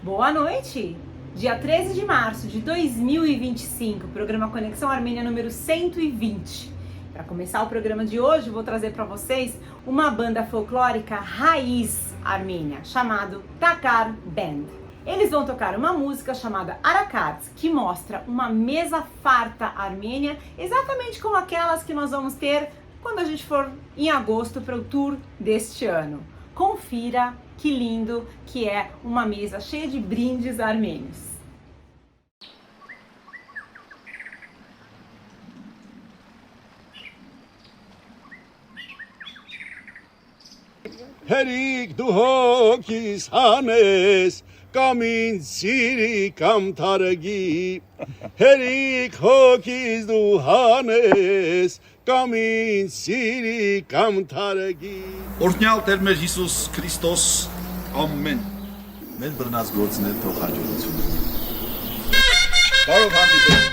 Boa noite! Dia 13 de março de 2025, programa Conexão Armênia número 120. Para começar o programa de hoje, vou trazer para vocês uma banda folclórica raiz armênia, chamado Takar Band. Eles vão tocar uma música chamada Arakats, que mostra uma mesa farta armênia, exatamente como aquelas que nós vamos ter quando a gente for em agosto para o tour deste ano. Confira que lindo que é uma mesa cheia de brindes armênios. Herik duhokis hanes kamin siri kam taragi Herik hokis duhanes kamin siri kam taragi Օրհնյալ Տեր մեր Հիսուս Քրիստոս ամեն մեր բռնած գործներ թող հաջողություն։ Բարով հանդիպել։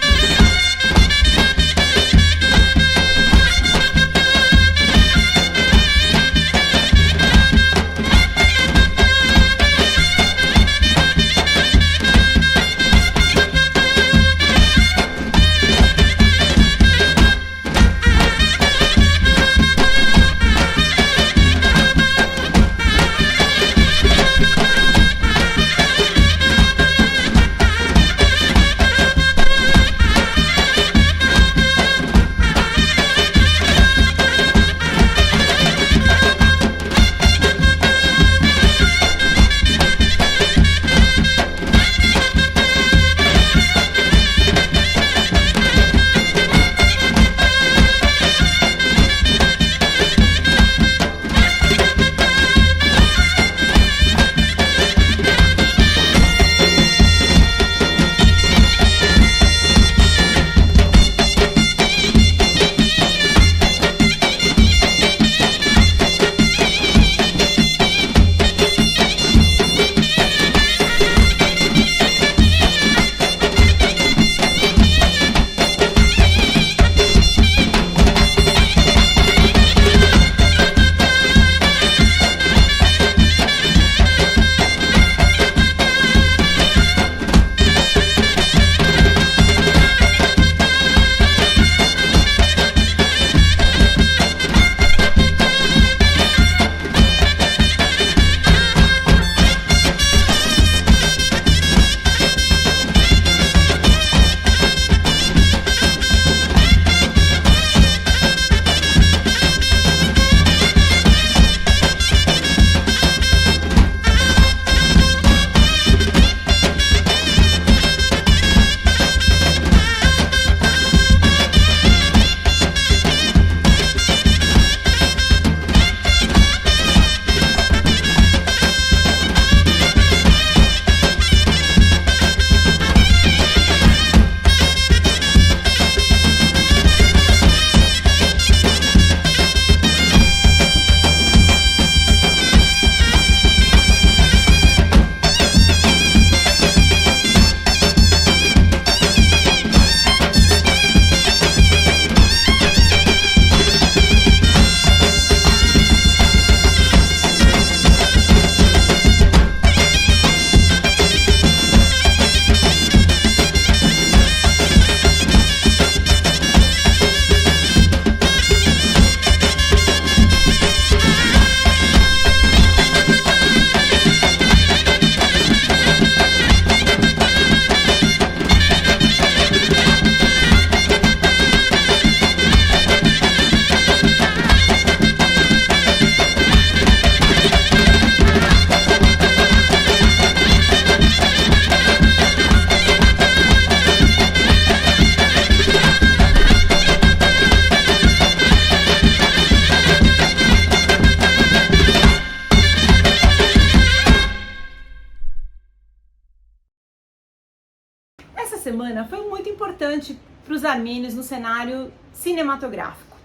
Essa semana foi muito importante para os armênios no cenário cinematográfico.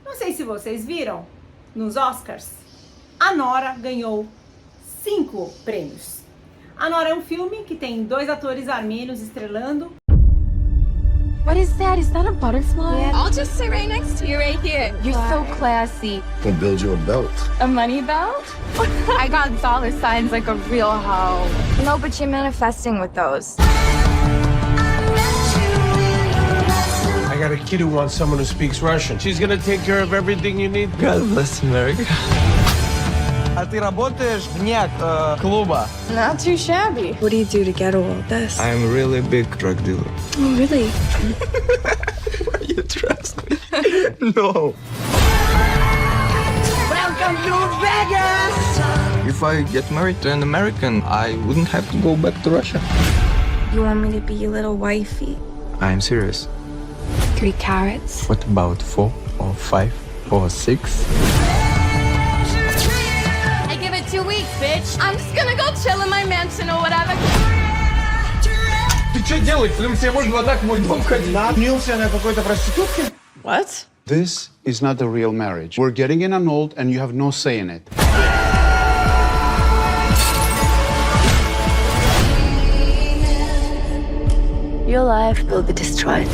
Não sei se vocês viram, nos Oscars, Anora ganhou 5 prêmios. Anora é um filme que tem 2 atores armênios estrelando. What is that? Is that a butterfly? Yeah. I'll just sit right next to you right here. You're so classy. We'll build you a belt. A money belt? I got dollar signs like a real hoe. No, but you're manifesting with those. I got a kid who wants someone who speaks Russian. She's gonna take care of everything you need. God bless America. А ты работаешь вне клуба? Not too shabby. What do you do to get all this? I'm really big drug dealer. Oh, really? You trust me? No. Welcome to Vegas! If I get married to an American, I wouldn't have to go back to Russia. You want me to be your little wifey? I'm serious. 3 carrots. What about 4 or 5 or 6? I give it 2 weeks, bitch. I'm just gonna go chill in my mansion or whatever. Ты что делаешь? Прям себе можно вот так в мой дом ходить? Женился на какой-то проститутке? What? This is not a real marriage. We're getting in annulled and you have no say in it. Your life will be destroyed.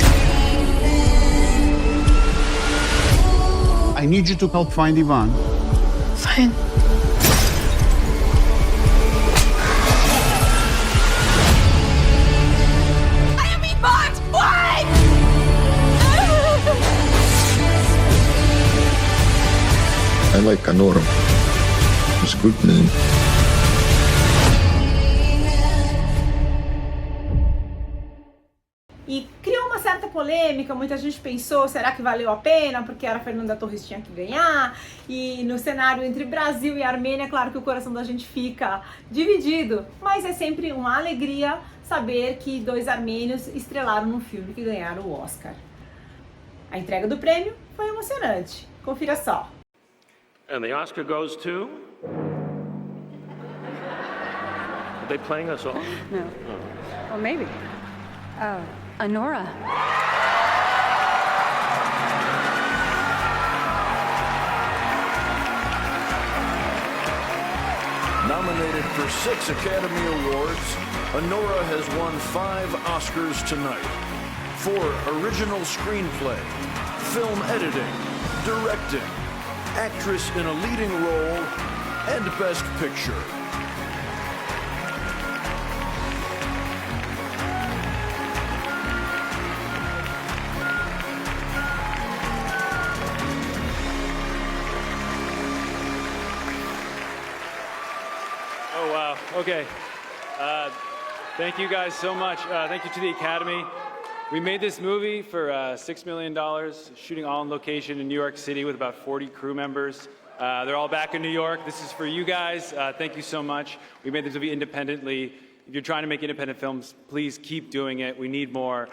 I need you to help find Ivan. Fine. I am Ivan's wife! I like Anora. It's a good name. E criou uma certa polêmica, muita gente pensou, será que valeu a pena? Porque era a Fernanda Torres tinha que ganhar. E no cenário entre Brasil e Armênia, claro que o coração da gente fica dividido. Mas é sempre uma alegria saber que 2 armênios estrelaram num filme que ganharam o Oscar. A entrega do prêmio foi emocionante. Confira só. And the Oscar goes to? Are they playing us off? No. Well, maybe. Oh, Anora. Nominated for 6 Academy Awards, Anora has won 5 Oscars tonight. For original screenplay, film editing, directing, actress in a leading role, and Best Picture. Oh, wow. Okay. Thank you guys so much. Thank you to the Academy. We made this movie for $6 million, shooting all on location in New York City with about 40 crew members. They're all back in New York. This is for you guys. Thank you so much. We made this movie independently. If you're trying to make independent films, please keep doing it. We need more.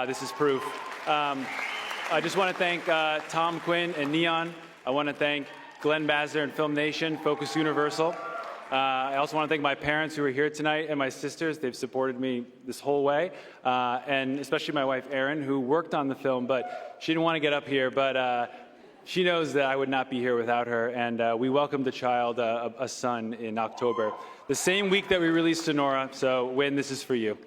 This is proof. I just want to thank Tom Quinn and Neon. I want to thank Glenn Basler and Film Nation, Focus Universal. I also want to thank my parents who are here tonight and my sisters. They've supported me this whole way. And especially my wife, Erin, who worked on the film, but she didn't want to get up here. But she knows that I would not be here without her. And we welcomed the child, a son, in October, the same week that we released Sonora. So, Wynn, this is for you.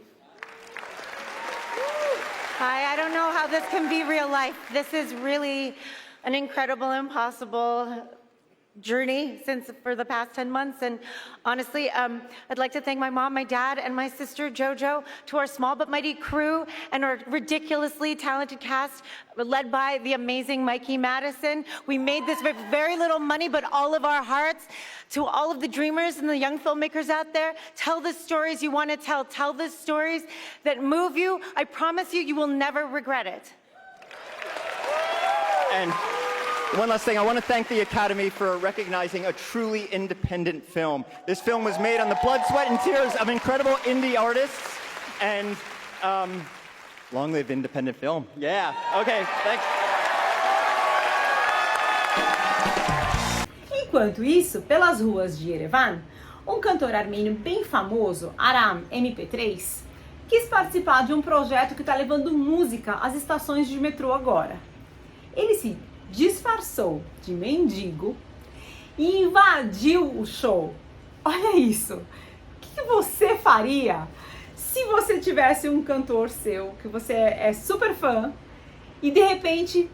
Hi, I don't know how this can be real life. This is really an incredible, impossible journey for the past 10 months. And honestly, I'd like to thank my mom, my dad, and my sister, JoJo, to our small but mighty crew and our ridiculously talented cast led by the amazing Mikey Madison. We made this with very little money, but all of our hearts. To all of the dreamers and the young filmmakers out there, tell the stories you want to tell. Tell the stories that move you. I promise you, you will never regret it. And one last thing, I want to thank the Academy for recognizing a truly independent film. This film was made on the blood, sweat, and tears of incredible indie artists, and long live independent film. Yeah, okay, thanks. Enquanto isso, pelas ruas de Yerevan, um cantor armênio bem famoso, Aram MP3, quis participar de um projeto que está levando música às estações de metrô agora. Ele se disfarçou de mendigo e invadiu o show. Olha isso! O que você faria se você tivesse um cantor seu, que você é super fã, e de repente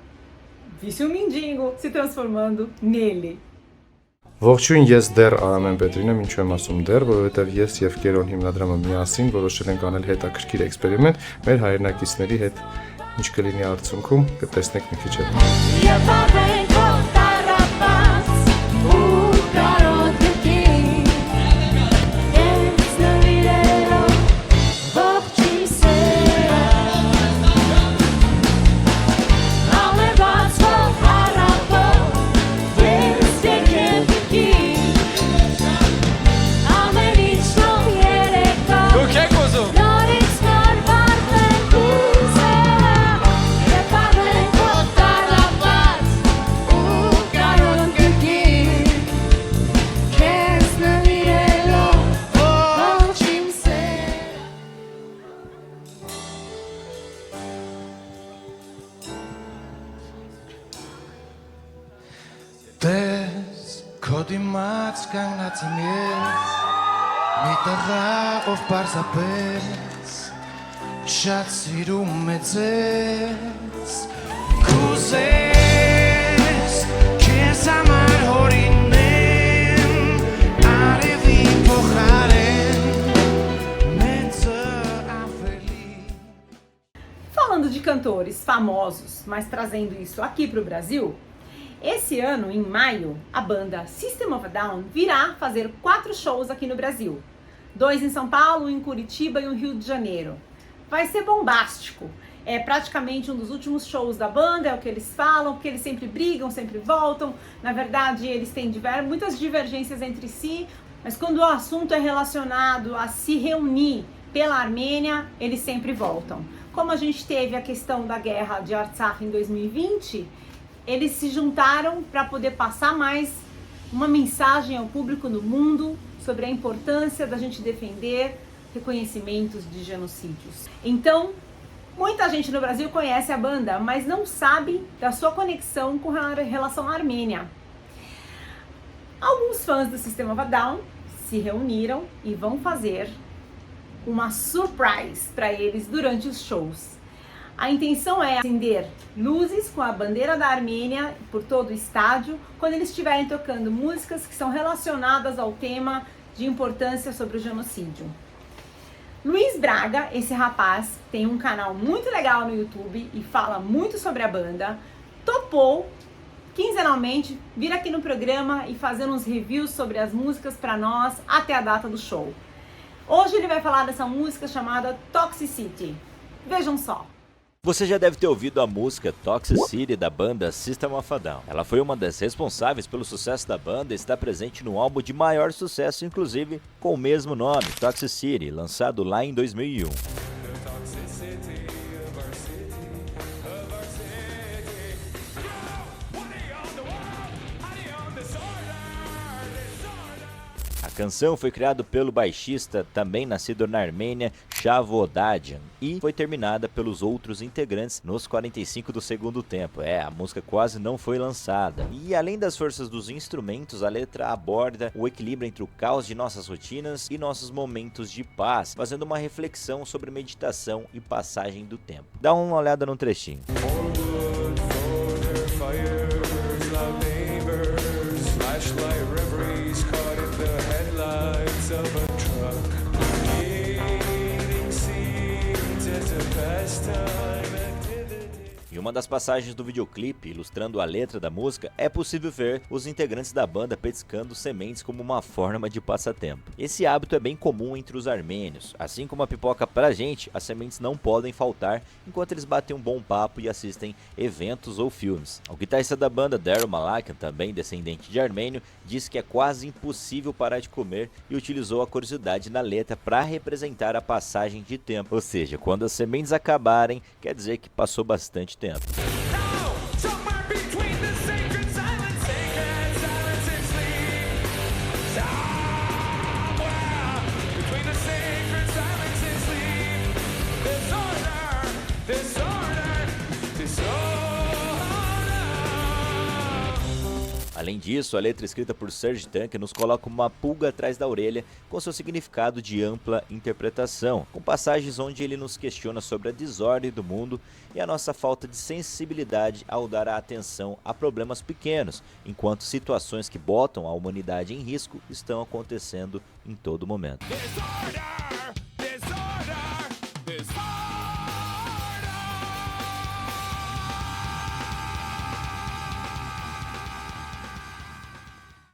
visse um mendigo se transformando nele? Ողջույն, ես դեռ Արամեն Պետրին եմ, ինչու եմ ասում դեռ, որովհետև ես եւ Կերոն հիմնադրամը միասին որոշել ենք անել հետաքրքիր էքսպերիմենտ մեր հայրենակիցների հետ, ինչ կլինի արդյունքում, կտեսնեք մի քիչ հետո։ Տես քո դիմաց կանգնած եմ ես մի տղա ով պարզապես շատ սիրում է ձեզ կուզես քեզ համար հորինեմ արևի փոխարեն մեծը ավելի. Falando de cantores famosos, mas trazendo isso aqui para o Brasil, esse ano, em maio, a banda System of a Down virá fazer 4 shows aqui no Brasil. 2 em São Paulo, 1 em Curitiba e 1 no Rio de Janeiro. Vai ser bombástico. É praticamente um dos últimos shows da banda, é o que eles falam, porque eles sempre brigam, sempre voltam. Na verdade, eles têm muitas divergências entre si, mas quando o assunto é relacionado a se reunir pela Armênia, eles sempre voltam. Como a gente teve a questão da guerra de Artsakh em 2020, eles se juntaram para poder passar mais uma mensagem ao público no mundo sobre a importância da gente defender reconhecimentos de genocídios. Então, muita gente no Brasil conhece a banda, mas não sabe da sua conexão com a relação à Armênia. Alguns fãs do System of a Down se reuniram e vão fazer uma surprise para eles durante os shows. A intenção é acender luzes com a bandeira da Armênia por todo o estádio, quando eles estiverem tocando músicas que são relacionadas ao tema de importância sobre o genocídio. Luiz Braga, esse rapaz, tem um canal muito legal no YouTube e fala muito sobre a banda, topou quinzenalmente vir aqui no programa e fazer uns reviews sobre as músicas para nós até a data do show. Hoje ele vai falar dessa música chamada Toxicity. Vejam só. Você já deve ter ouvido a música Toxicity da banda System of a Down. Ela foi uma das responsáveis pelo sucesso da banda e está presente no álbum de maior sucesso, inclusive com o mesmo nome, Toxicity, lançado lá em 2001. A canção foi criada pelo baixista, também nascido na Armênia, Chavo Odadjian, e foi terminada pelos outros integrantes nos 45 do segundo tempo. A música quase não foi lançada. E além das forças dos instrumentos, a letra aborda o equilíbrio entre o caos de nossas rotinas e nossos momentos de paz, fazendo uma reflexão sobre meditação e passagem do tempo. Dá uma olhada no trechinho. Em uma das passagens do videoclipe, ilustrando a letra da música, é possível ver os integrantes da banda petiscando sementes como uma forma de passatempo. Esse hábito é bem comum entre os armênios. Assim como a pipoca pra gente, as sementes não podem faltar enquanto eles batem um bom papo e assistem eventos ou filmes. O guitarrista da banda, Daryl Malakian, também descendente de armênio, disse que é quase impossível parar de comer e utilizou a curiosidade na letra para representar a passagem de tempo. Ou seja, quando as sementes acabarem, quer dizer que passou bastante tempo. Além disso, a letra escrita por Serj Tankian nos coloca uma pulga atrás da orelha com seu significado de ampla interpretação, com passagens onde ele nos questiona sobre a desordem do mundo e a nossa falta de sensibilidade ao dar a atenção a problemas pequenos, enquanto situações que botam a humanidade em risco estão acontecendo em todo momento.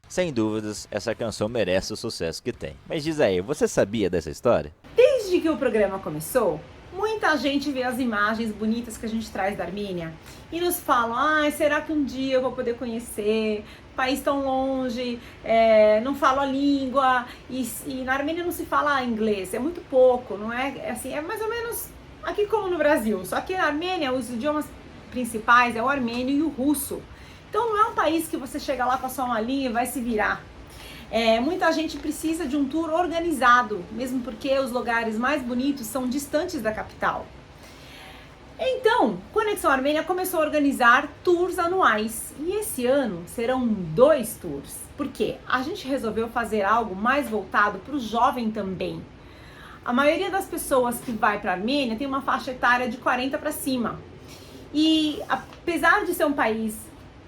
Sem dúvidas, essa canção merece o sucesso que tem. Mas diz aí, você sabia dessa história? Desde que o programa começou, muita gente vê as imagens bonitas que a gente traz da Armênia e nos falam, será que um dia eu vou poder conhecer? País tão longe, não falo a língua, e na Armênia não se fala inglês, é muito pouco, não é? Assim, é mais ou menos aqui como no Brasil, só que na Armênia os idiomas principais é o armênio e o russo. Então não é um país que você chega lá com a sua malinha e vai se virar. Muita gente precisa de um tour organizado, mesmo porque os lugares mais bonitos são distantes da capital. Então, Conexão Armênia começou a organizar tours anuais. E esse ano serão 2 tours. Por quê? A gente resolveu fazer algo mais voltado para o jovem também. A maioria das pessoas que vai para a Armênia tem uma faixa etária de 40 para cima. E apesar de ser um país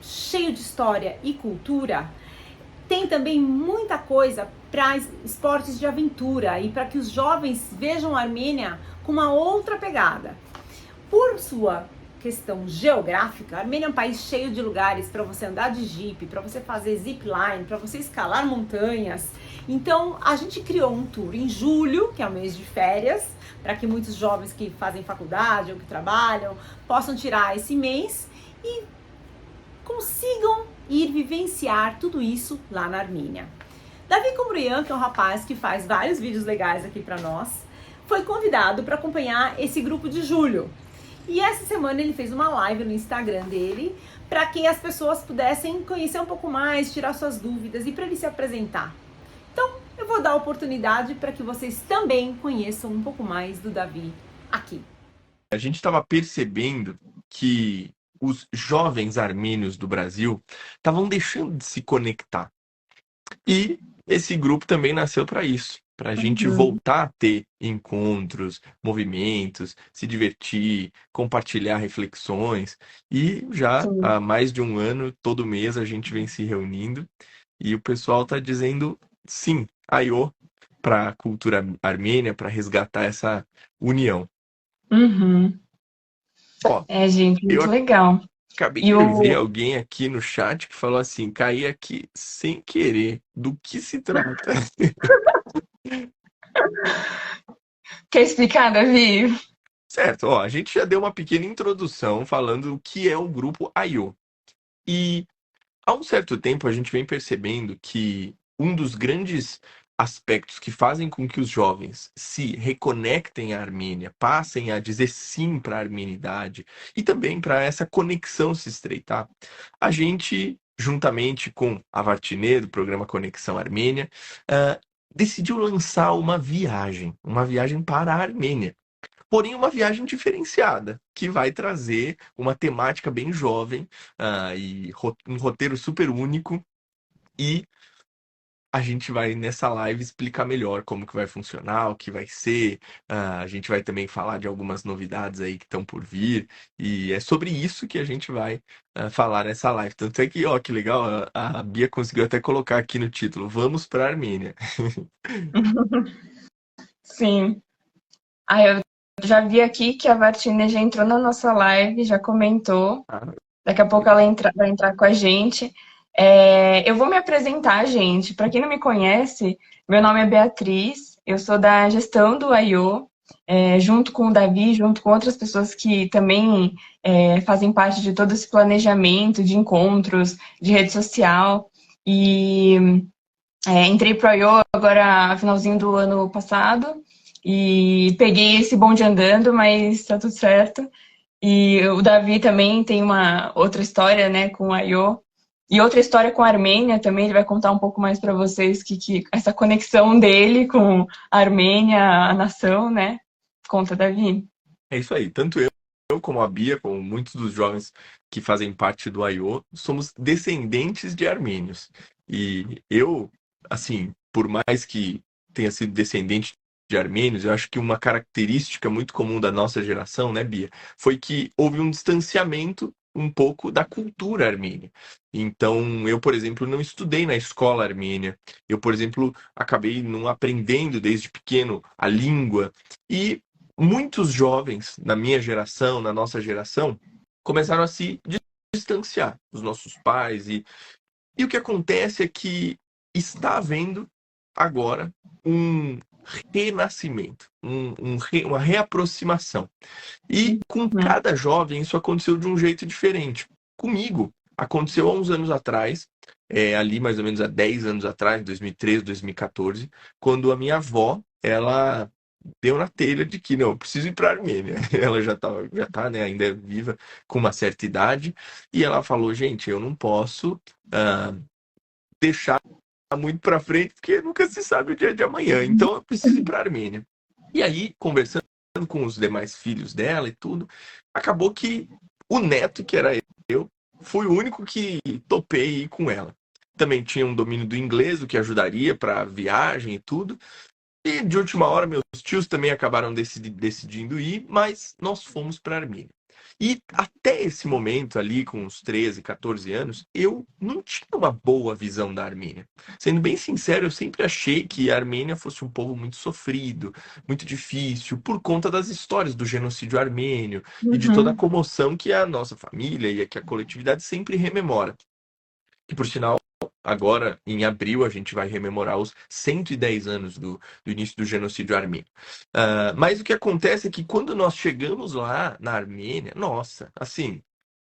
cheio de história e cultura, tem também muita coisa para esportes de aventura e para que os jovens vejam a Armênia com uma outra pegada. Por sua questão geográfica, a Armênia é um país cheio de lugares para você andar de jipe, para você fazer zipline, para você escalar montanhas. Então a gente criou um tour em julho, que é o mês de férias, para que muitos jovens que fazem faculdade ou que trabalham possam tirar esse mês e consigam ir vivenciar tudo isso lá na Armênia. Davi Kumbruyan, que é um rapaz que faz vários vídeos legais aqui para nós, foi convidado para acompanhar esse grupo de julho. E essa semana ele fez uma live no Instagram dele para que as pessoas pudessem conhecer um pouco mais, tirar suas dúvidas e para ele se apresentar. Então eu vou dar a oportunidade para que vocês também conheçam um pouco mais do Davi aqui. A gente estava percebendo que os jovens armênios do Brasil estavam deixando de se conectar. E esse grupo também nasceu para isso, para a gente voltar a ter encontros, movimentos, se divertir, compartilhar reflexões. E já há mais de um ano, todo mês, a gente vem se reunindo e o pessoal está dizendo sim, aiô, para a cultura armênia, para resgatar essa união. Ó, gente, muito legal. Acabei de ver alguém aqui no chat que falou assim, caí aqui sem querer. Do que se trata? Quer explicar, Davi? Certo, ó, a gente já deu uma pequena introdução falando o que é o grupo aiô. E há um certo tempo a gente vem percebendo que um dos grandes aspectos que fazem com que os jovens se reconectem à Armênia, passem a dizer sim para a armenidade e também para essa conexão se estreitar, a gente, juntamente com a Vartine, do programa Conexão Armênia, decidiu lançar uma viagem para a Armênia. Porém, uma viagem diferenciada, que vai trazer uma temática bem jovem e um roteiro super único. E a gente vai, nessa live, explicar melhor como que vai funcionar, o que vai ser. A gente vai também falar de algumas novidades aí que estão por vir. E é sobre isso que a gente vai falar nessa live. Tanto é que, ó, que legal, a Bia conseguiu até colocar aqui no título, Vamos para a Armênia. Sim. Eu já vi aqui que a Vartine já entrou na nossa live, já comentou. Daqui a pouco ela vai entrar com a gente. Eu vou me apresentar, gente. Para quem não me conhece, meu nome é Beatriz, eu sou da gestão do aiô, junto com o Davi, junto com outras pessoas que também fazem parte de todo esse planejamento de encontros, de rede social. E entrei pro aiô agora no finalzinho do ano passado e peguei esse bonde andando, mas tá tudo certo. E o Davi também tem uma outra história, né, com o aiô. E outra história com a Armênia também, ele vai contar um pouco mais para vocês que essa conexão dele com a Armênia, a nação, né? Conta, Davi. É isso aí, tanto eu como a Bia, como muitos dos jovens que fazem parte do I.O., somos descendentes de armênios. E eu, assim, por mais que tenha sido descendente de armênios, eu acho que uma característica muito comum da nossa geração, né, Bia, foi que houve um distanciamento um pouco da cultura armênia. Então, eu, por exemplo, não estudei na escola armênia. Eu, por exemplo, acabei não aprendendo desde pequeno a língua. E muitos jovens na minha geração, na nossa geração, começaram a se distanciar dos nossos pais. E o que acontece é que está havendo agora um renascimento, uma reaproximação. E com cada jovem isso aconteceu de um jeito diferente. Comigo, aconteceu há uns anos atrás, ali mais ou menos há 10 anos atrás, 2013, 2014, quando a minha avó, ela deu na telha de que, não, eu preciso ir para a Armênia. Ela já tá, né, ainda é viva, com uma certa idade, e ela falou, gente, eu não posso deixar muito para frente, porque nunca se sabe o dia de amanhã, então eu preciso ir para a Armênia. E aí, conversando com os demais filhos dela e tudo, acabou que o neto, que era eu, foi o único que topei ir com ela. Também tinha um domínio do inglês, o que ajudaria para viagem e tudo. E de última hora, meus tios também acabaram decidindo ir, mas nós fomos para a Armênia. E até esse momento ali, com uns 13, 14 anos, eu não tinha uma boa visão da Armênia. Sendo bem sincero, eu sempre achei que a Armênia fosse um povo muito sofrido, muito difícil, por conta das histórias do genocídio armênio e de toda a comoção que a nossa família e que a coletividade sempre rememora. Que, por sinal, agora, em abril, a gente vai rememorar os 110 anos do início do genocídio armênio. Mas o que acontece é que quando nós chegamos lá na Armênia, nossa, assim,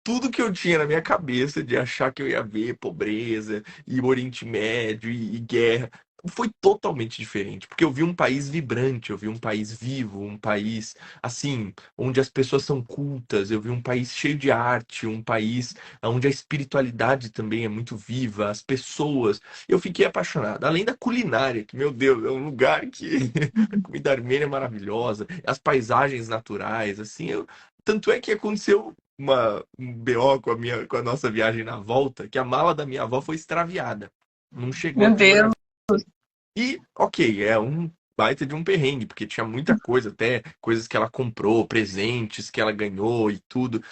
tudo que eu tinha na minha cabeça de achar que eu ia ver pobreza e Oriente Médio e guerra foi totalmente diferente, porque eu vi um país vibrante, eu vi um país vivo, um país, assim, onde as pessoas são cultas, eu vi um país cheio de arte, um país onde a espiritualidade também é muito viva, as pessoas. Eu fiquei apaixonado, além da culinária, que, meu Deus, é um lugar que a comida armênia é maravilhosa, as paisagens naturais, assim, tanto é que aconteceu um BO com a nossa viagem na volta, que a mala da minha avó foi extraviada. Não chegou. Meu Deus. E, ok, é um baita de um perrengue, porque tinha muita coisa, até coisas que ela comprou, presentes que ela ganhou e tudo.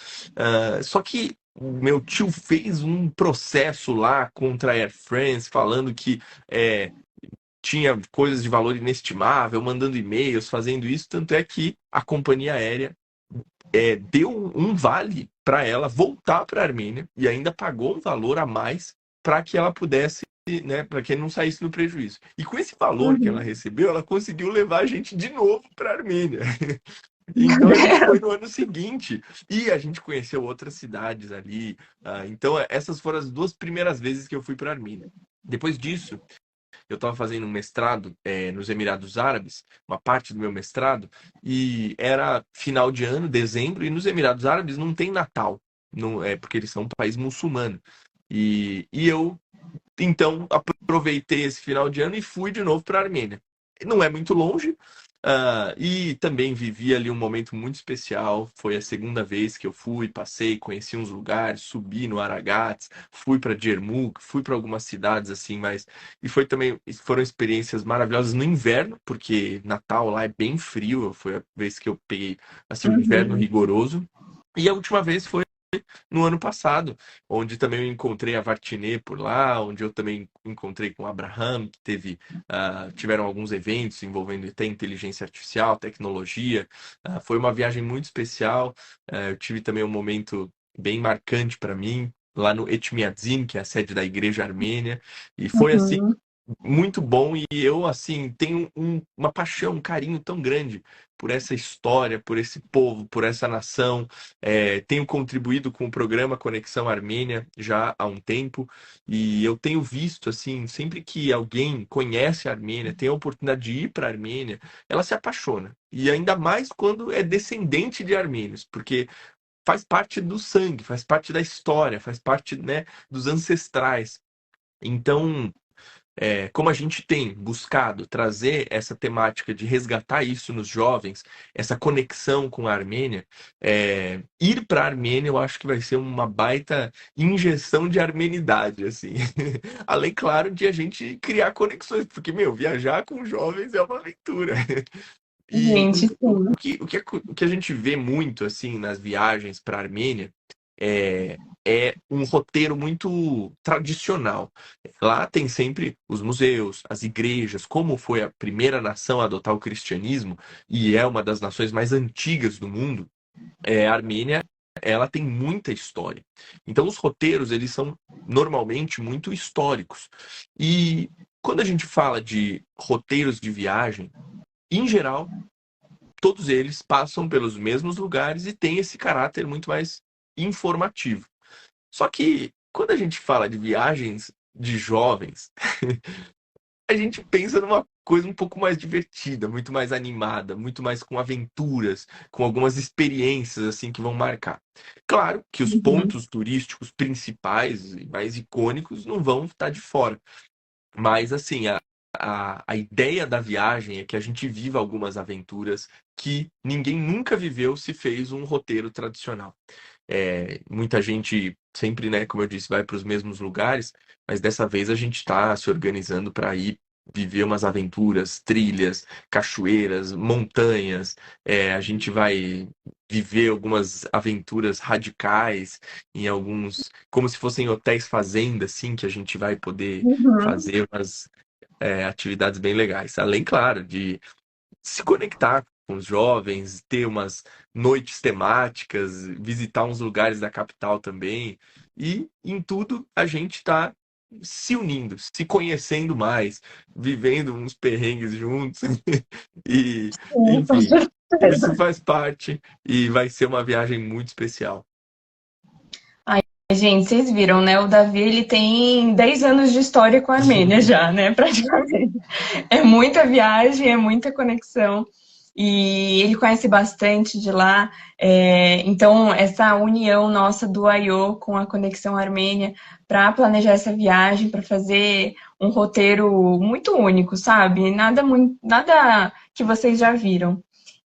Só que o meu tio fez um processo lá contra a Air France, falando que tinha coisas de valor inestimável, mandando e-mails, fazendo isso. Tanto é que a companhia aérea deu um vale para ela voltar para a Armênia e ainda pagou um valor a mais para que ela pudesse, né, para que ele não saísse no prejuízo. E com esse valor que ela recebeu, ela conseguiu levar a gente de novo para a Armênia. Então a gente foi no ano seguinte e a gente conheceu outras cidades ali. Então essas foram as 2 primeiras vezes que eu fui para a Armênia. Depois disso, eu estava fazendo um mestrado nos Emirados Árabes, uma parte do meu mestrado, e era final de ano, dezembro, e nos Emirados Árabes não tem Natal, porque eles são um país muçulmano. E eu, então, aproveitei esse final de ano e fui de novo para a Armênia. Não é muito longe, e também vivi ali um momento muito especial. Foi a segunda vez que eu fui, passei, conheci uns lugares, subi no Aragats, fui para Djermuk, fui para algumas cidades assim, foram experiências maravilhosas no inverno, porque Natal lá é bem frio. Foi a vez que eu peguei assim, um inverno rigoroso. E a última vez foi no ano passado, onde também eu encontrei a Vartinê por lá, onde eu também encontrei com o Abraham, que tiveram alguns eventos envolvendo até inteligência artificial, tecnologia. Foi uma viagem muito especial. Eu tive também um momento bem marcante para mim, lá no Etmiadzin, que é a sede da igreja armênia, e foi assim muito bom. E eu assim tenho uma paixão, um carinho tão grande por essa história, por esse povo, por essa nação. Tenho contribuído com o programa Conexão Armênia já há um tempo, e eu tenho visto assim, sempre que alguém conhece a Armênia, tem a oportunidade de ir para a Armênia, ela se apaixona, e ainda mais quando é descendente de armênios, porque faz parte do sangue, faz parte da história, faz parte, né, dos ancestrais. Então, como a gente tem buscado trazer essa temática de resgatar isso nos jovens, essa conexão com a Armênia, ir para a Armênia eu acho que vai ser uma baita injeção de armenidade, assim. Além, claro, de a gente criar conexões, porque, viajar com jovens é uma aventura. E Gente, sim. o que a gente vê muito, assim, nas viagens para a Armênia é um roteiro muito tradicional. Lá tem sempre os museus, as igrejas, como foi a primeira nação a adotar o cristianismo, e é uma das nações mais antigas do mundo, a Armênia, ela tem muita história. Então os roteiros, eles são normalmente muito históricos. E quando a gente fala de roteiros de viagem, em geral, todos eles passam pelos mesmos lugares e têm esse caráter muito mais informativo. Só que quando a gente fala de viagens de jovens, a gente pensa numa coisa um pouco mais divertida, muito mais animada, muito mais com aventuras, com algumas experiências assim que vão marcar. Claro que os pontos turísticos principais e mais icônicos não vão estar de fora. Mas assim, a ideia da viagem é que a gente viva algumas aventuras que ninguém nunca viveu se fez um roteiro tradicional. Muita gente sempre, né, como eu disse, vai para os mesmos lugares, mas dessa vez a gente está se organizando para ir viver umas aventuras, trilhas, cachoeiras, montanhas. A gente vai viver algumas aventuras radicais em alguns, como se fossem hotéis fazenda, assim, que a gente vai poder fazer umas atividades bem legais. Além, claro, de se conectar com os jovens, ter umas noites temáticas, visitar uns lugares da capital também. E em tudo a gente está se unindo, se conhecendo mais, vivendo uns perrengues juntos. E, enfim, isso faz parte e vai ser uma viagem muito especial. Gente, vocês viram, né? O Davi, ele tem 10 anos de história com a Armênia já, né? Praticamente. É muita viagem, é muita conexão. E ele conhece bastante de lá. Então, essa união nossa do I.O. com a Conexão Armênia para planejar essa viagem, para fazer um roteiro muito único, sabe? Nada que vocês já viram.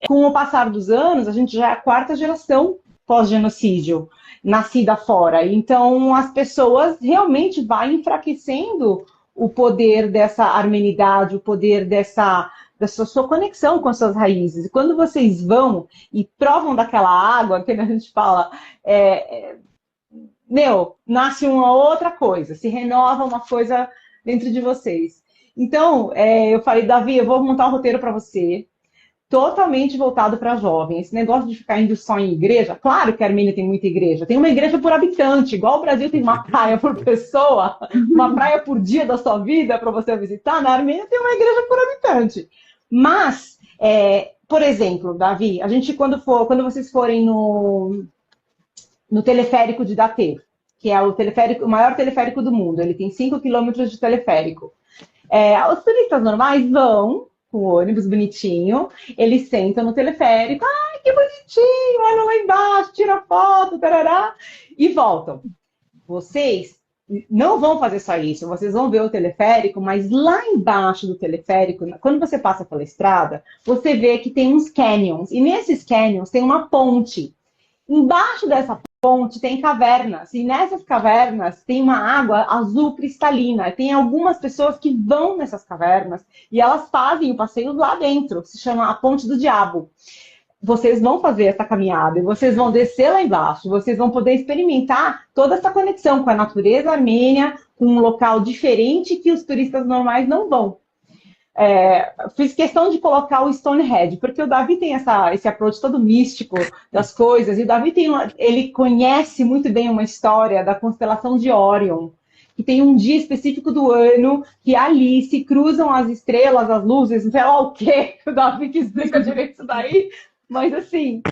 Com o passar dos anos, a gente já é a 4ª geração pós-genocídio nascida fora. Então, as pessoas realmente vão enfraquecendo o poder dessa armenidade, o poder dessa sua conexão com as suas raízes. E quando vocês vão e provam daquela água, que a gente fala, nasce uma outra coisa, se renova uma coisa dentro de vocês. Então, eu falei, Davi, eu vou montar um roteiro para você, totalmente voltado para jovens. Esse negócio de ficar indo só em igreja, claro que a Armênia tem muita igreja, tem uma igreja por habitante, igual o Brasil tem uma praia por pessoa, uma praia por dia da sua vida para você visitar, na Armênia tem uma igreja por habitante. Mas, por exemplo, Davi, a gente quando vocês forem no teleférico de Datê, que é o maior teleférico do mundo, ele tem 5 quilômetros de teleférico. Os turistas normais vão com o ônibus bonitinho, eles sentam no teleférico, ai, que bonitinho, olha lá embaixo, tira foto, tarará, e voltam. Vocês não vão fazer só isso, vocês vão ver o teleférico, mas lá embaixo do teleférico, quando você passa pela estrada, você vê que tem uns canyons, e nesses canyons tem uma ponte. Embaixo dessa ponte tem cavernas, e nessas cavernas tem uma água azul cristalina. Tem algumas pessoas que vão nessas cavernas e elas fazem o passeio lá dentro, que se chama a Ponte do Diabo. Vocês vão fazer essa caminhada, e vocês vão descer lá embaixo, vocês vão poder experimentar toda essa conexão com a natureza armênia, com um local diferente que os turistas normais não vão. Fiz questão de colocar o Stonehenge, porque o Davi tem esse approach todo místico das coisas, e o Davi ele conhece muito bem uma história da constelação de Órion, que tem um dia específico do ano que ali se cruzam as estrelas, as luzes, não sei lá o quê, o Davi que explica direito isso daí, mas assim,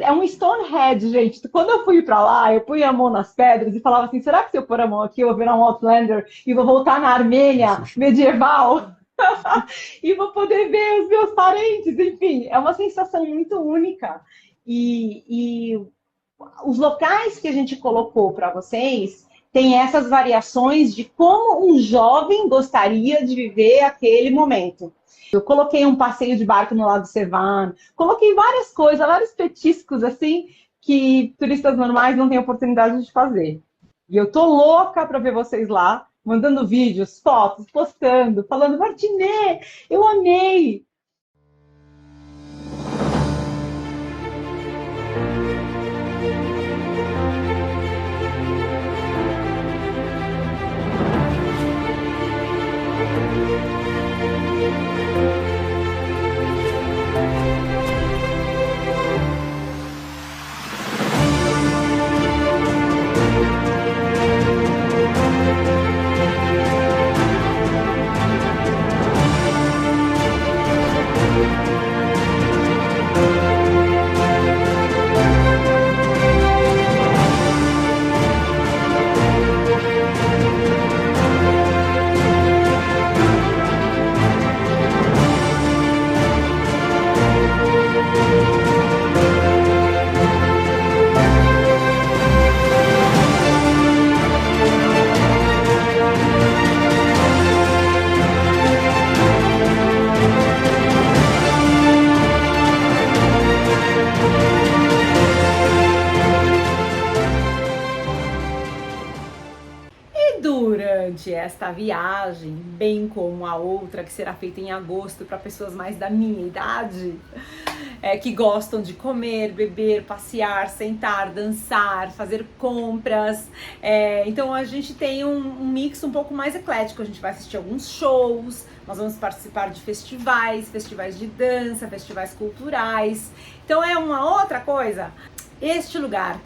é um Stonehenge, gente. Quando eu fui pra lá, eu pus a mão nas pedras e falava assim, será que se eu pôr a mão aqui eu vou virar um Outlander e vou voltar na Armênia medieval? E vou poder ver os meus parentes, enfim, é uma sensação muito única. E os locais que a gente colocou para vocês, tem essas variações de como um jovem gostaria de viver aquele momento. Eu coloquei um passeio de barco no Lago Sevan, coloquei várias coisas, vários petiscos assim, que turistas normais não têm oportunidade de fazer. E eu tô louca para ver vocês lá, mandando vídeos, fotos, postando, falando, Martinê, eu amei! Durante esta viagem, bem como a outra que será feita em agosto para pessoas mais da minha idade, que gostam de comer, beber, passear, sentar, dançar, fazer compras. Então a gente tem um mix um pouco mais eclético. A gente vai assistir alguns shows, nós vamos participar de festivais de dança, festivais culturais. Então é uma outra coisa. Este lugar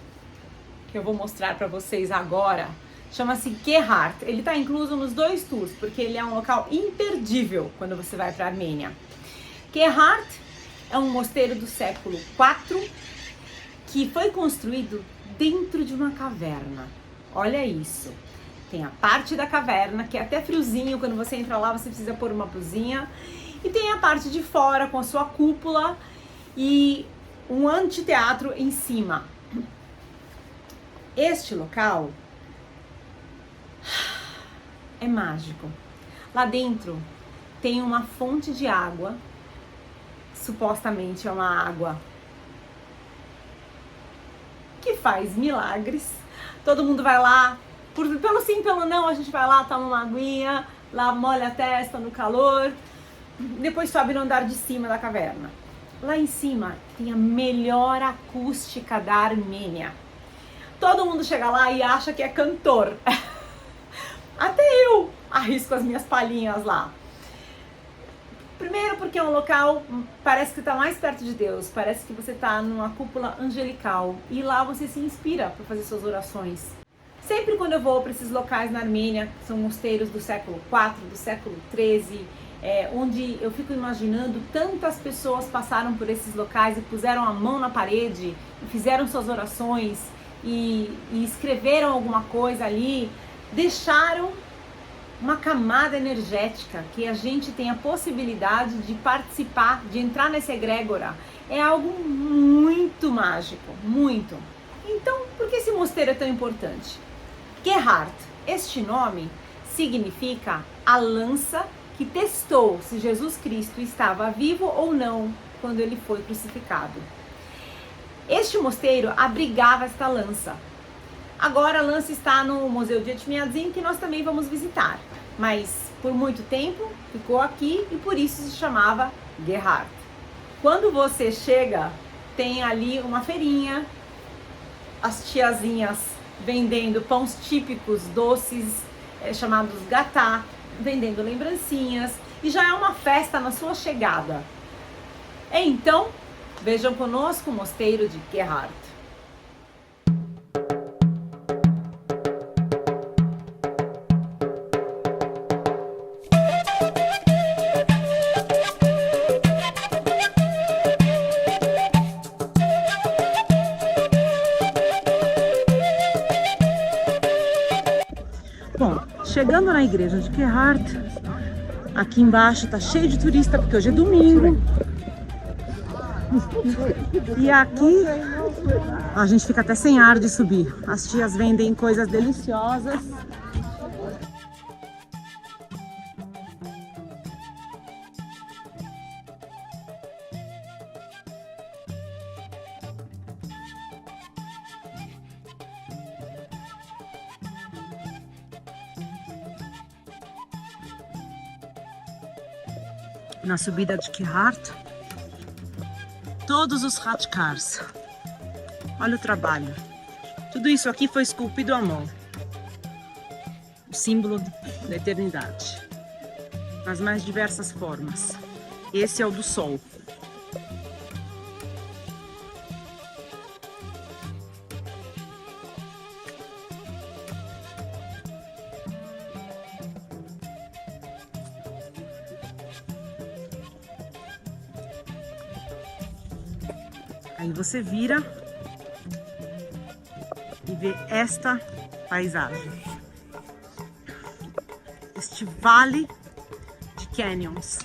que eu vou mostrar para vocês agora chama-se Gerhard. Ele está incluso nos 2 tours, porque ele é um local imperdível quando você vai para a Armênia. Gerhard é um mosteiro do século IV que foi construído dentro de uma caverna. Olha isso. Tem a parte da caverna, que é até friozinho, quando você entra lá você precisa pôr uma blusinha. E tem a parte de fora com a sua cúpula e um anfiteatro em cima. Este local é mágico. Lá dentro tem uma fonte de água, supostamente é uma água que faz milagres. Todo mundo vai lá, pelo sim, pelo não, a gente vai lá, toma uma aguinha, lá molha a testa no calor, depois sobe no andar de cima da caverna. Lá em cima tem a melhor acústica da Armênia. Todo mundo chega lá e acha que é cantor. Até eu arrisco as minhas palhinhas lá. Primeiro porque é um local, parece que está mais perto de Deus, parece que você está numa cúpula angelical e lá você se inspira para fazer suas orações. Sempre quando eu vou para esses locais na Armênia, que são mosteiros do século IV, do século XIII, onde eu fico imaginando tantas pessoas passaram por esses locais e puseram a mão na parede e fizeram suas orações e escreveram alguma coisa ali, deixaram uma camada energética que a gente tem a possibilidade de participar, de entrar nessa egrégora. É algo muito mágico, muito. Então, por que esse mosteiro é tão importante? Gerhard, este nome significa a lança que testou se Jesus Cristo estava vivo ou não quando ele foi crucificado. Este mosteiro abrigava esta lança. Agora a lança está no Museu de Etchmiadzin, que nós também vamos visitar. Mas por muito tempo ficou aqui e por isso se chamava Gerhard. Quando você chega, tem ali uma feirinha, as tiazinhas vendendo pães típicos, doces, chamados gatá, vendendo lembrancinhas, e já é uma festa na sua chegada. Então, vejam conosco o mosteiro de Gerhard. Bom, chegando na igreja de Gerhard, aqui embaixo tá cheio de turista porque hoje é domingo. E aqui a gente fica até sem ar de subir. As tias vendem coisas deliciosas. Na subida de Gerhardt, todos os Ratcars. Olha o trabalho. Tudo isso aqui foi esculpido à mão. O símbolo da eternidade. Nas mais diversas formas. Esse é o do Sol. Aí você vira e vê esta paisagem. Este vale de canyons.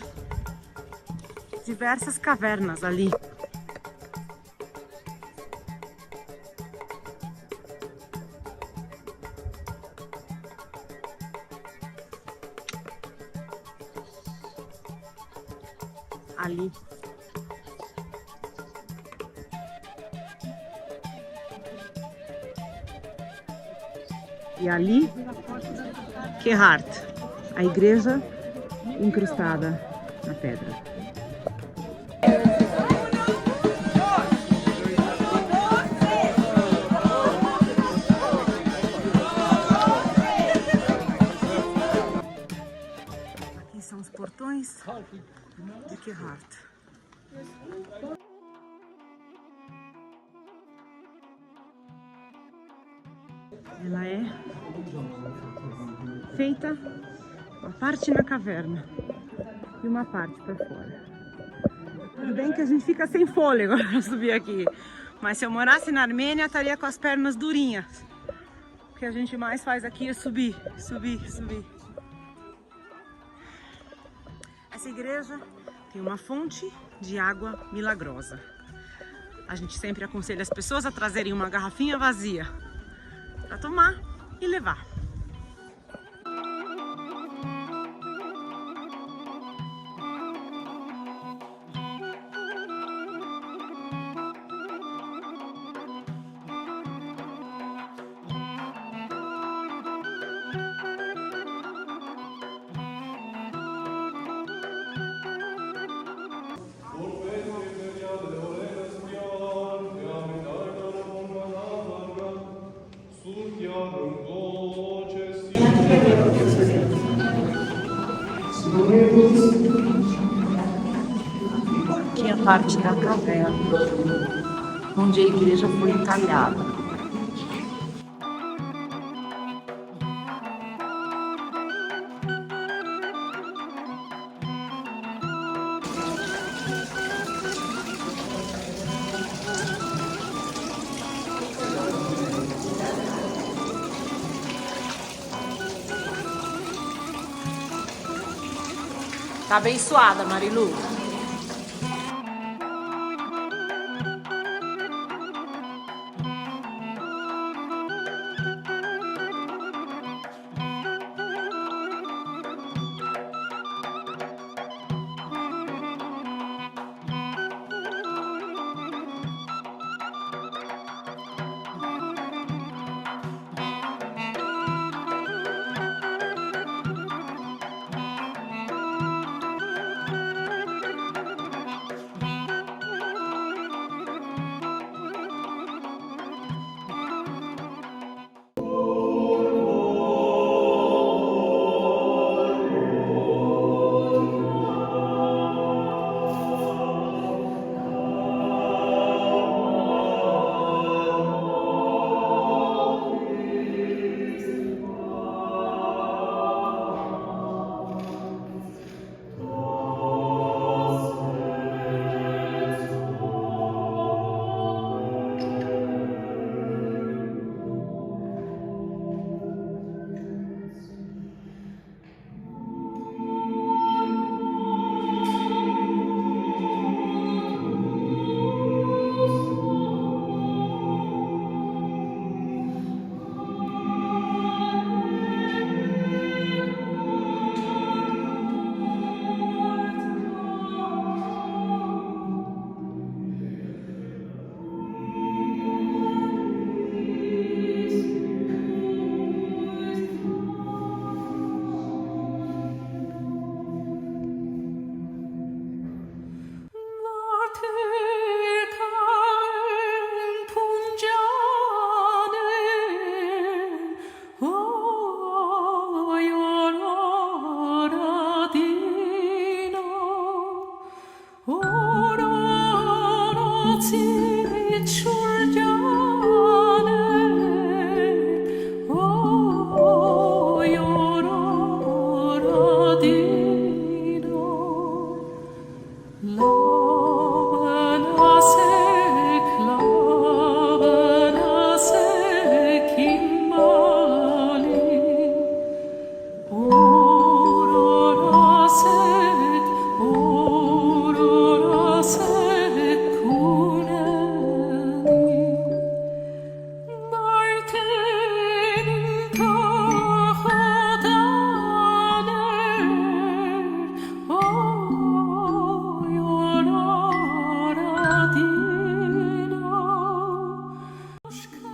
Diversas cavernas ali. Ali. E ali, Gerhardt, a igreja incrustada na pedra. Aqui são os portões de Gerhardt. Ela é feita uma parte na caverna e uma parte para fora. Tudo bem que a gente fica sem fôlego para subir aqui, mas se eu morasse na Armênia, estaria com as pernas durinhas. O que a gente mais faz aqui é subir, subir, subir. Essa igreja tem uma fonte de água milagrosa. A gente sempre aconselha as pessoas a trazerem uma garrafinha vazia para tomar e levar. Aqui é a parte da caverna, onde a igreja foi entalhada. Tá abençoada, Marilu.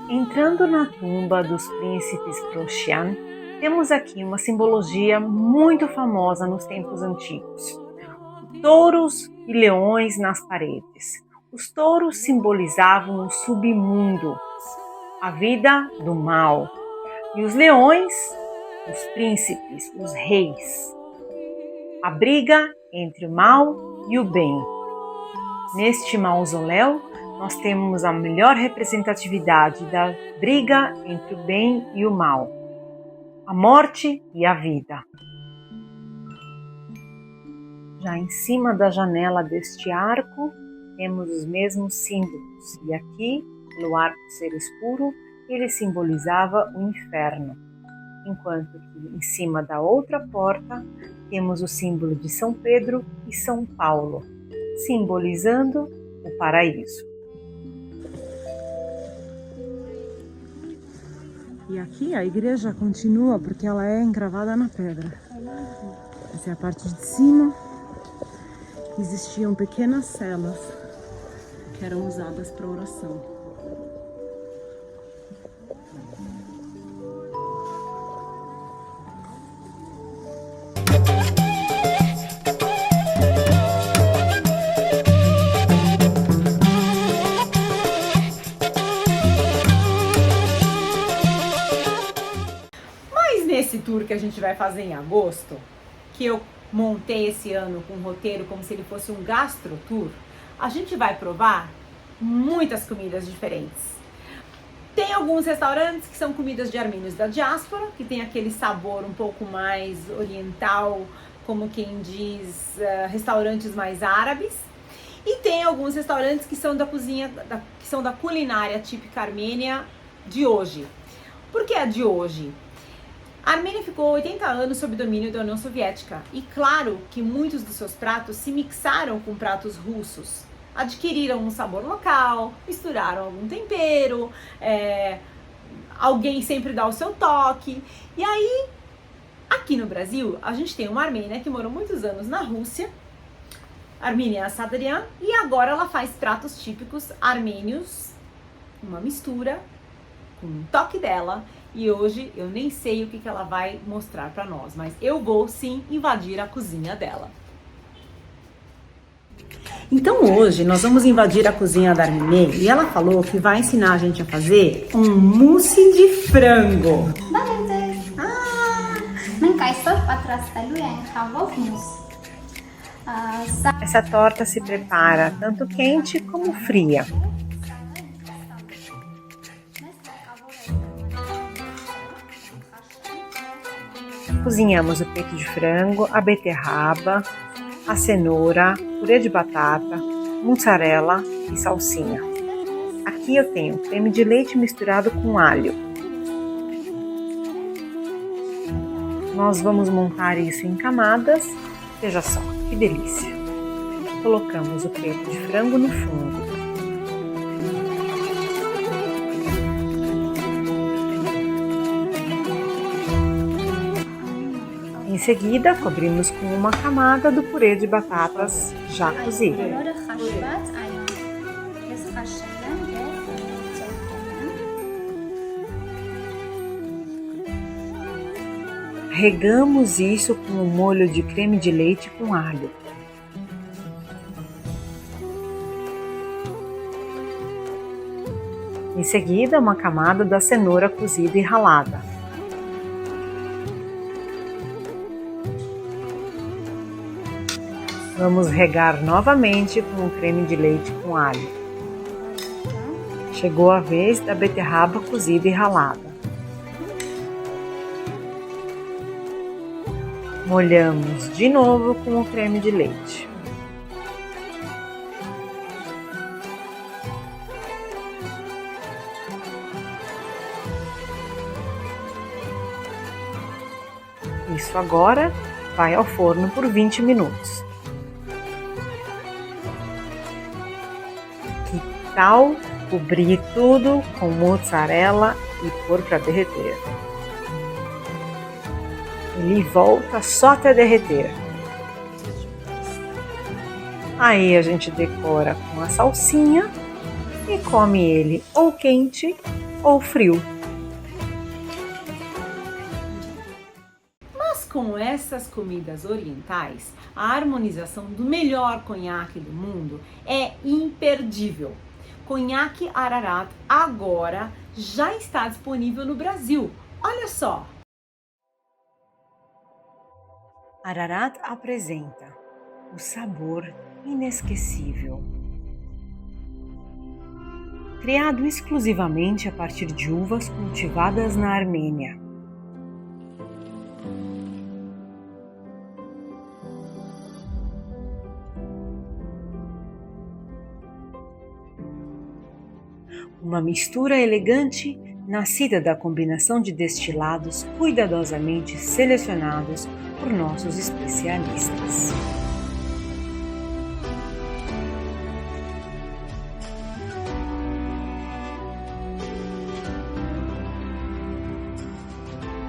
Entrando na tumba dos príncipes Prushian, temos aqui uma simbologia muito famosa nos tempos antigos. Touros e leões nas paredes. Os touros simbolizavam o submundo, a vida do mal. E os leões, os príncipes, os reis. A briga entre o mal e o bem. Neste mausoléu, nós temos a melhor representatividade da briga entre o bem e o mal, a morte e a vida. Já em cima da janela deste arco, temos os mesmos símbolos, e aqui, pelo arco ser escuro, ele simbolizava o inferno, enquanto que em cima da outra porta, temos o símbolo de São Pedro e São Paulo, simbolizando o paraíso. E aqui a igreja continua porque ela é encravada na pedra. Essa é a parte de cima. Existiam pequenas celas que eram usadas para oração. Esse tour que a gente vai fazer em agosto, que eu montei esse ano com um roteiro como se ele fosse um gastro tour, a gente vai provar muitas comidas diferentes. Tem alguns restaurantes que são comidas de armênios da diáspora, que tem aquele sabor um pouco mais oriental, como quem diz, restaurantes mais árabes. E tem alguns restaurantes que são da cozinha, que são da culinária típica armênia de hoje. Por que a de hoje? A Armênia ficou 80 anos sob domínio da União Soviética e claro que muitos dos seus pratos se mixaram com pratos russos. Adquiriram um sabor local, misturaram algum tempero, alguém sempre dá o seu toque. E aí, aqui no Brasil, a gente tem uma armênia que morou muitos anos na Rússia, Armenia Sadrian, e agora ela faz pratos típicos armênios, uma mistura, com um toque dela. E hoje eu nem sei o que ela vai mostrar para nós, mas eu vou sim invadir a cozinha dela. Então hoje nós vamos invadir a cozinha da Armine e ela falou que vai ensinar a gente a fazer um mousse de frango. Essa torta se prepara tanto quente como fria. Cozinhamos o peito de frango, a beterraba, a cenoura, purê de batata, mussarela e salsinha. Aqui eu tenho creme de leite misturado com alho. Nós vamos montar isso em camadas. Veja só, que delícia! Colocamos o peito de frango no fundo. Em seguida, cobrimos com uma camada do purê de batatas já cozido. Regamos isso com um molho de creme de leite com alho. Em seguida, uma camada da cenoura cozida e ralada. Vamos regar novamente com o creme de leite com alho. Chegou a vez da beterraba cozida e ralada. Molhamos de novo com o creme de leite. Isso agora vai ao forno por 20 minutos. Que tal cobrir tudo com mozzarella e pôr para derreter? Ele volta só até derreter. Aí a gente decora com a salsinha e come ele ou quente ou frio. Mas com essas comidas orientais, a harmonização do melhor conhaque do mundo é imperdível. Conhaque Ararat agora já está disponível no Brasil. Olha só! Ararat apresenta o sabor inesquecível. Criado exclusivamente a partir de uvas cultivadas na Armênia. Uma mistura elegante nascida da combinação de destilados cuidadosamente selecionados por nossos especialistas.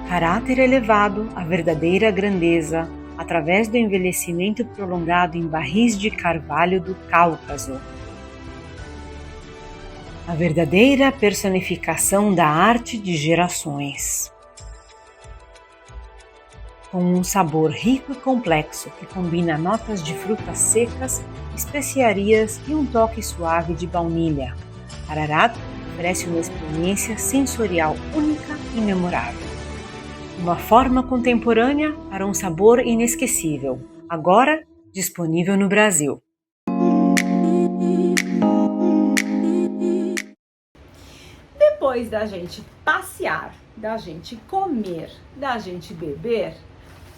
Caráter elevado, a verdadeira grandeza, através do envelhecimento prolongado em barris de carvalho do Cáucaso. A verdadeira personificação da arte de gerações. Com um sabor rico e complexo que combina notas de frutas secas, especiarias e um toque suave de baunilha. Ararat oferece uma experiência sensorial única e memorável. Uma forma contemporânea para um sabor inesquecível, agora disponível no Brasil. Depois da gente passear, da gente comer, da gente beber,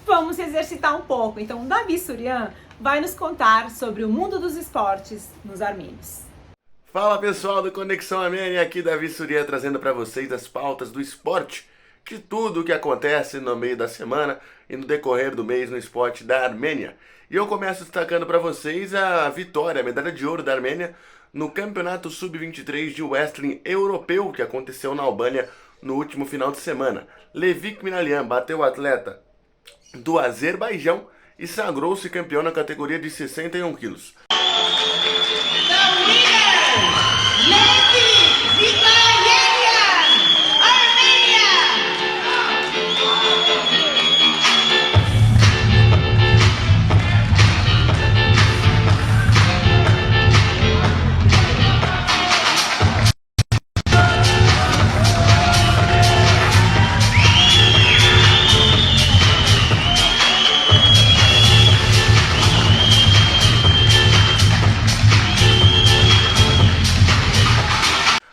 vamos exercitar um pouco. Então, Davi Surian vai nos contar sobre o mundo dos esportes nos armênios. Fala pessoal do Conexão Armênia, aqui Davi Surian trazendo para vocês as pautas do esporte, de tudo o que acontece no meio da semana e no decorrer do mês no esporte da Armênia. E eu começo destacando para vocês a vitória, a medalha de ouro da Armênia no Campeonato Sub-23 de Wrestling Europeu que aconteceu na Albânia no último final de semana. Levik Minalyan bateu o atleta do Azerbaijão e sagrou-se campeão na categoria de 61 quilos.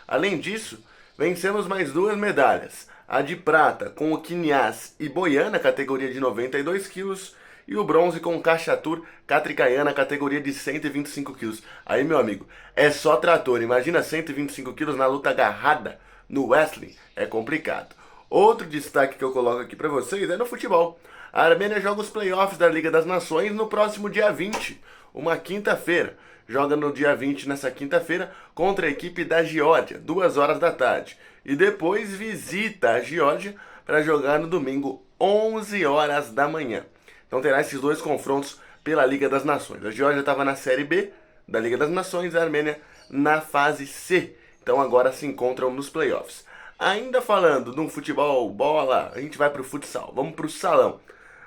Além disso, vencemos mais duas medalhas, a de prata com o Kinias e Boyan na categoria de 92 quilos e o bronze com o Kachatur Katrikayan na categoria de 125 quilos. Aí, meu amigo, é só trator, imagina 125 quilos na luta agarrada no wrestling, é complicado. Outro destaque que eu coloco aqui para vocês é no futebol. A Armênia joga os playoffs da Liga das Nações no próximo dia 20, uma quinta-feira. Joga no dia 20, nessa quinta-feira, contra a equipe da Geórgia, 2 horas da tarde. E depois visita a Geórgia para jogar no domingo, 11 horas da manhã. Então terá esses dois confrontos pela Liga das Nações. A Geórgia estava na Série B da Liga das Nações, a Armênia na fase C. Então agora se encontram nos playoffs. Ainda falando de um futebol, bola, a gente vai para o futsal. Vamos para o salão.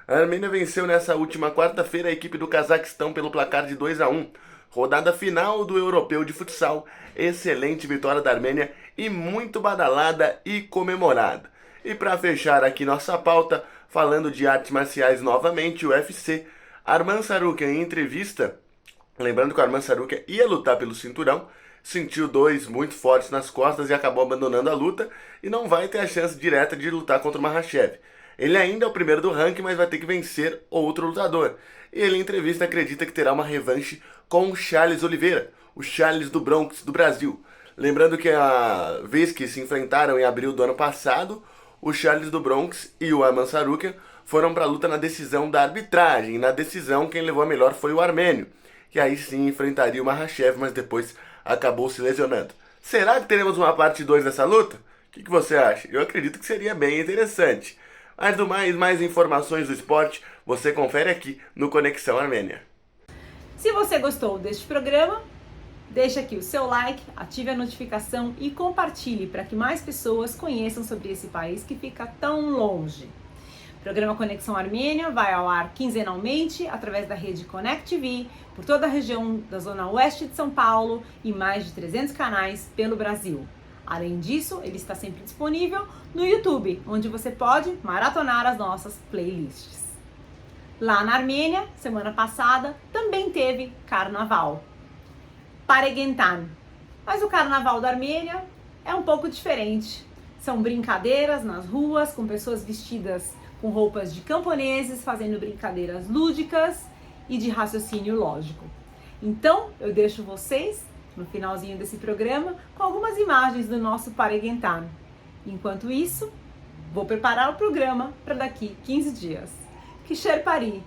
A Armênia venceu nessa última quarta-feira a equipe do Cazaquistão pelo placar de 2-1. Rodada final do Europeu de Futsal, excelente vitória da Armênia e muito badalada e comemorada. E para fechar aqui nossa pauta, falando de artes marciais novamente, o UFC, Arman Tsarukyan em entrevista, lembrando que o Arman Tsarukyan ia lutar pelo cinturão, sentiu dores muito fortes nas costas e acabou abandonando a luta e não vai ter a chance direta de lutar contra o Makhachev. Ele ainda é o primeiro do ranking, mas vai ter que vencer outro lutador. E ele em entrevista acredita que terá uma revanche com o Charles Oliveira, o Charles do Bronx do Brasil. Lembrando que a vez que se enfrentaram em abril do ano passado, o Charles do Bronx e o Arman Tsarukyan foram para a luta na decisão da arbitragem. E na decisão quem levou a melhor foi o armênio, que aí sim enfrentaria o Makhachev, mas depois acabou se lesionando. Será que teremos uma parte 2 dessa luta? O que você acha? Eu acredito que seria bem interessante. Mas do mais informações do esporte, você confere aqui no Conexão Armênia. Se você gostou deste programa, deixa aqui o seu like, ative a notificação e compartilhe para que mais pessoas conheçam sobre esse país que fica tão longe. O programa Conexão Armênia vai ao ar quinzenalmente através da rede Connect TV, por toda a região da zona oeste de São Paulo e mais de 300 canais pelo Brasil. Além disso, ele está sempre disponível no YouTube, onde você pode maratonar as nossas playlists. Lá na Armênia, semana passada, também teve carnaval. Paregentan. Mas o carnaval da Armênia é um pouco diferente. São brincadeiras nas ruas, com pessoas vestidas com roupas de camponeses, fazendo brincadeiras lúdicas e de raciocínio lógico. Então, eu deixo vocês, no finalzinho desse programa, com algumas imagens do nosso Paregentan. Enquanto isso, vou preparar o programa para daqui 15 dias. Que Sherpari!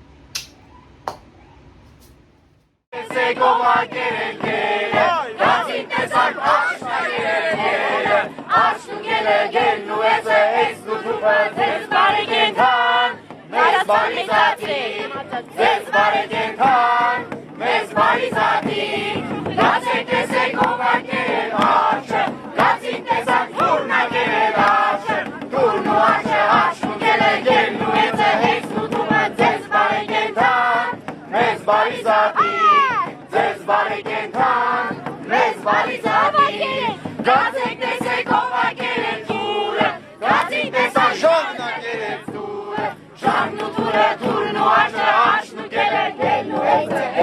Turnu, turnu, aç, nu, gele, gel, nu,